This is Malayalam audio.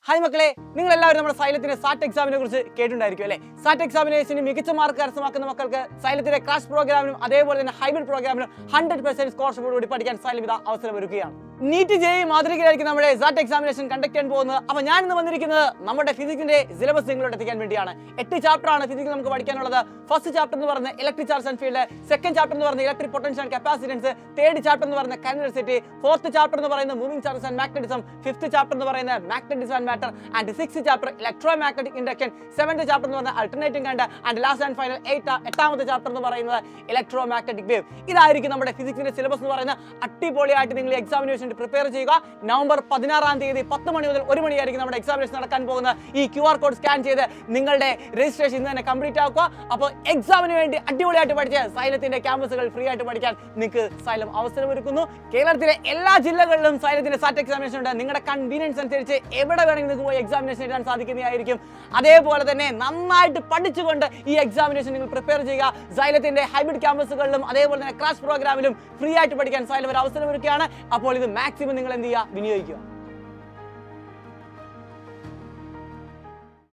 ഹായ് മക്കളെ, നിങ്ങൾ എല്ലാവരും നമ്മുടെ സൈലത്തിന്റെ സാറ്റ് എക്സാമിനെ കുറിച്ച് കേട്ടിട്ടുണ്ടായിരിക്കും അല്ലേ? സാറ്റ് എക്സാമിനേഷന് മികച്ച മാർക്ക് കരസ്ഥമാക്കുന്ന മക്കൾക്ക് സൈലത്തിന്റെ ക്രാഷ് പ്രോഗ്രാമിനും അതേപോലെ തന്നെ ഹൈബ്രിഡ് പ്രോഗ്രാമിനും 100% സ്കോളർഷിപ്പോടുകൂടി പഠിക്കാൻ സൈലം ഇതാ അവസരം ഒരുക്കുകയാണ്. നീറ്റ് ജെഇ മാതൃകയിലായിരിക്കും നമ്മുടെ സാറ്റ് എക്സാമിനേഷൻ കണ്ടക്ട് ചെയ്യാൻ പോകുന്നത്. അപ്പോൾ ഞാൻ ഇന്ന് വന്നിരിക്കുന്നത് നമ്മുടെ ഫിസിക്സിന്റെ സിലബസ് നിങ്ങളോട് എത്തിക്കാൻ വേണ്ടിയാണ്. 8 ചാപ്റ്റർ ആണ് ഫിസിക്സ് നമുക്ക് പഠിക്കാനുള്ളത്. ഫസ്റ്റ് ചാപ്റ്റർ എന്ന് പറയുന്നത് electric charge and field, second chapter എന്ന് പറയുന്നത് electric potential and capacitance, third chapter എന്ന് പറയുന്നത് കറന്റ് ഡെൻസിറ്റി, ഫോർത്ത് ചാപ്റ്റർ എന്ന് പറയുന്നത് moving charges and magnetism, fifth chapter എന്ന് പറയുന്നത് magnetism and matter and sixth chapter electro magnetic induction, seventh chapter എന്ന് പറയുന്നത് alternating current and last and final എട്ടാമത്തെ ചാപ്റ്റർ എന്ന് പറയുന്നത് ഇലക്ട്രോ മാഗ്നറ്റിക് വേവ്. ഇതായിരിക്കും നമ്മുടെ ഫിസിക്സിന്റെ സിലബസ് എന്ന് പറയുന്നത്. അടിപൊളിയായിട്ട് നിങ്ങൾ എക്സാമിനേഷൻ പ്രിപ്പയർ ചെയ്യുക. നവംബർ 16-ാം തീയതി 10 മണി മുതൽ 1 മണിയായിരിക്കും നമ്മുടെ എക്സാമിനേഷൻ നടക്കാൻ പോകുന്നത്. ഈ QR കോഡ് സ്കാൻ ചെയ്ത് നിങ്ങളുടെ രജിസ്ട്രേഷൻ ഇന്ന് തന്നെ കംപ്ലീറ്റ് ആക്കുക. അപ്പോൾ എക്സാമിന് വേണ്ടി അടിപൊളിയായിട്ട് പഠിച്ച് സൈലത്തിന്റെ ക്യാമ്പസുകൾ ഫ്രീ ആയിട്ട് പഠിക്കാൻ നിങ്ങൾക്ക് സൈലം അവസരമൊരുക്കുന്നു. കേരളത്തിലെ എല്ലാ ജില്ലകളിലും സൈലത്തിന്റെ സാറ്റ് എക്സാമിനേഷൻ ഉണ്ട്. നിങ്ങളുടെ കൺവീനിയൻസ് അനുസരിച്ച് എവിടെ വേണമെങ്കിൽ നിങ്ങൾക്ക് പോയി എക്സാമിനേഷൻ എഴുതാൻ സാധിക്കുന്നതായിരിക്കും. അതേപോലെ തന്നെ നന്നായിട്ട് പഠിച്ചുകൊണ്ട് ഈ എക്സാമിനേഷൻ നിങ്ങൾ പ്രിപ്പയർ ചെയ്യുക. സൈലത്തിന്റെ ഹൈബ്രിഡ് ക്യാമ്പസുകളിലും അതേപോലെ തന്നെ ക്രാഷ് പ്രോഗ്രാമിലും ഫ്രീ ആയിട്ട് പഠിക്കാൻ സൈലം ഒരു അവസരം ഒരുക്കുകയാണ്. അപ്പോൾ ഇത് മാക്സിമം നിങ്ങൾ എന്ത് ചെയ്യുക, വിനിയോഗിക്കുക.